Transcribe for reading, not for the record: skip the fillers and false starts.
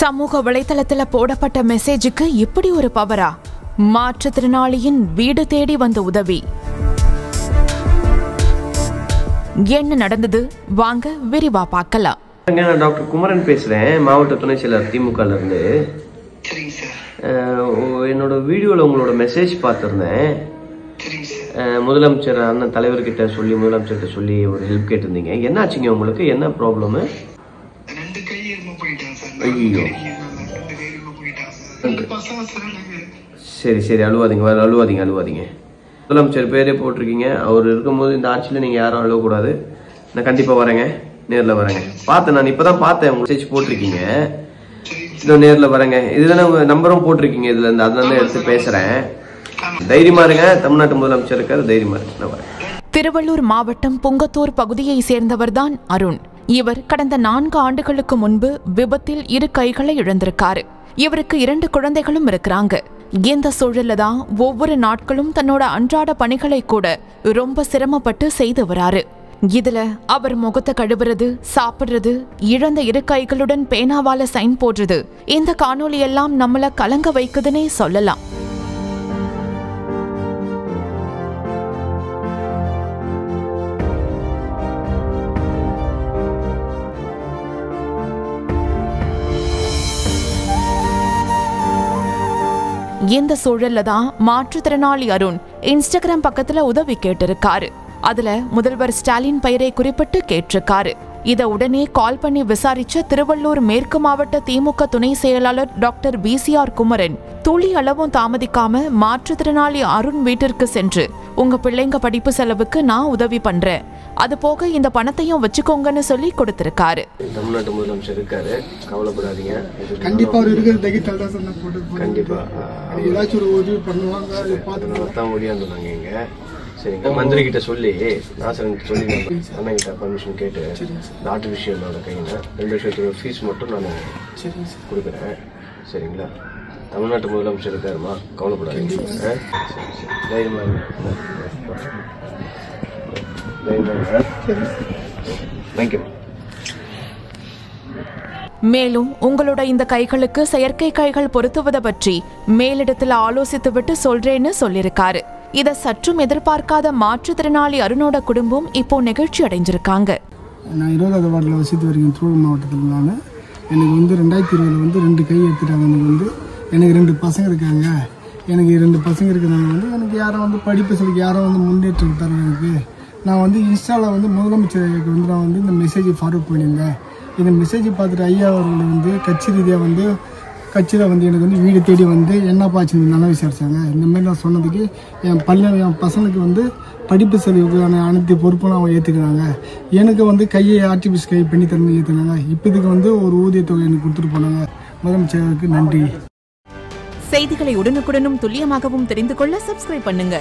சமூக வலைத்தளத்துல போடப்பட்ட மெசேஜுக்கு இப்படி ஒரு பவரா? மாற்றுத்திறனாளியின் வீடு தேடி வந்த உதவி. என்ன நடந்தது வாங்க விரிவா பார்க்கலாம். நான் டாக்டர் குமரன் பேசுறேன், மாவட்ட துணை செயலர் திமுகல இருந்து. என்னோட வீடியோல உங்களோட மெசேஜ் பார்த்திருந்தேன். முதலமைச்சர் அண்ணன் தலைவர்கிட்ட சொல்லி முதலமைச்சர்கிட்ட சொல்லி ஒரு ஹெல்ப் கேட்டிருந்தீங்க. என்ன ஆச்சுங்க உங்களுக்கு? என்ன ப்ராப்ளம்? ஐயோ சரி சரி, அழுவாதீங்க. முதலமைச்சர் பேரே போட்டிருக்கீங்க. அவர் இருக்கும்போது இந்த ஆட்சியில் நீங்கள் யாரும் அழுவக்கூடாது. நான் கண்டிப்பாக வரேங்க, நேரில் வரேங்க. பார்த்தேன், நான் இப்போ தான் பார்த்தேன் உங்கள் மெசேஜ் போட்டிருக்கீங்க. இன்னும் நேரில் வரேங்க. இதுதானே உங்கள் நம்பரும் போட்டிருக்கீங்க இதில் இருந்து, அதனால எடுத்து பேசுகிறேன். தைரியமா இருங்க, தமிழ்நாட்டு முதலமைச்சர் இருக்காரு, தைரியமா இருங்க. திருவள்ளூர் மாவட்டம் புங்கத்தூர் பகுதியை சேர்ந்தவர்தான் அருண். இவர் கடந்த 4 ஆண்டுகளுக்கு முன்பு விபத்தில் 2 கைகளை இழந்திருக்காரு. இவருக்கு 2 குழந்தைகளும் இருக்கிறாங்க. இந்த சூழல்ல தான் ஒவ்வொரு நாட்களும் தன்னோட அன்றாட பணிகளை கூட ரொம்ப சிரமப்பட்டு செய்து வராரு. இதுல அவர் முகத்தை கழுவுறது, சாப்பிடுறது, இழந்த 2 கைகளுடன் பேனாவால சைன் போடுறது, இந்த காணொலி எல்லாம் நம்மள கலங்க வைக்குதுன்னே சொல்லலாம். இந்த சூழல்ல தான் மாற்றுத்திறனாளி அருண் இன்ஸ்டாகிராம் பக்கத்துல உதவி கேட்டிருக்காரு. அதுல முதல்வர் ஸ்டாலின் பெயரை குறிப்பிட்டு கேட்டிருக்காரு. இத உடனே கால் பண்ணி விசாரிச்ச திருவள்ளூர் மேற்கு மாவட்ட திமுக துணை செயலாளர் டாக்டர் BCR குமரன் துளி அளவும் தாமதிக்காம மாற்றுத்திறனாளி அருண் வீட்டிற்கு சென்று, உங்க பிள்ளைங்க படிப்பு செலவுக்கு நான் உதவி பண்றேன், அது போக இந்த பணத்தையும் வச்சுக்கோங்கன்னு சொல்லி கொடுத்திருக்காரு. தமிழ்நாட்டு முதலமைச்சர் இருக்காரு, கவலைப்படாதீங்க. கண்டிப்பா அவர் இருக்கிற தைரியத்தால தான் சொன்ன போட்டு கண்டிப்பா ஏதாச்சும் ஒரு உதவி பண்ணுவாங்க. அதை பார்த்து தான் ஓடியாந்துனாங்க இங்க. சரிங்க, மந்திரி கிட்ட சொல்லி நாசரன் சொல்லி அண்ணன் கிட்ட பர்மிஷன் கேட்டு இந்த ஆர்டிஃபிஷியலோட கையில 2 வருஷத்தோட ஃபீஸ் மட்டும் நான் கொடுக்குறேன். சரிங்களா? தமிழ்நாட்டு முதலமைச்சர் இருக்காருமா, கவலைப்படாதீங்க. தைரியமா தேங்க்யூ. மேலும் உங்களோட இந்த கைகளுக்கு செயற்கை கைகள் பொருத்துவதை பற்றி மேலிடத்துல ஆலோசித்து விட்டு சொல்றேன்னு சொல்லிருக்காரு. இத சற்றும் எதிர்பார்க்காத மாற்றுத்திறனாளி அருணோட குடும்பம் இப்போ நெகிழ்ச்சி அடைஞ்சிருக்காங்க. நான் 20வது வார்டில் வசித்து வருகிறேன் திருவள்ளூர் மாவட்டத்தில். எனக்கு 2020 2 கை எடுத்துட்டாங்க. எனக்கு 2 பசங்க இருக்காங்க. எனக்கு 2 பசங்க இருக்கிறாங்க. எனக்கு யாரும் படிப்பு சொல்லி யாரும் முன்னேற்றம் தரல. நான் இன்ஸ்டாவில் முதலமைச்சருக்கு நான் இந்த மெசேஜை ஃபார்வர்ட் பண்ணியிருந்தேன். இந்த மெசேஜை பார்த்துட்டு ஐயா அவர்கள் கட்சி ரீதியாக கட்சியில் எனக்கு வீடு தேடி என்னப்பாச்சு நல்லா விசாரிச்சாங்க. இந்த மாதிரி நான் சொன்னதுக்கு என் பசங்களுக்கு படிப்பு செலவுக்கான அனைத்து பொறுப்பும் அவங்க ஏற்றுக்கிறாங்க. எனக்கு கையை ஆர்டிபிஷியல் கை பண்ணி தரணும் ஏற்றுனாங்க. இப்போதுக்கு ஒரு ஊதியத்தொகை எனக்கு கொடுத்துட்டு போனாங்க. முதலமைச்சருக்கு நன்றி. செய்திகளை உடனுக்குடனும் துல்லியமாகவும் தெரிந்து கொள்ள சப்ஸ்கிரைப் பண்ணுங்க.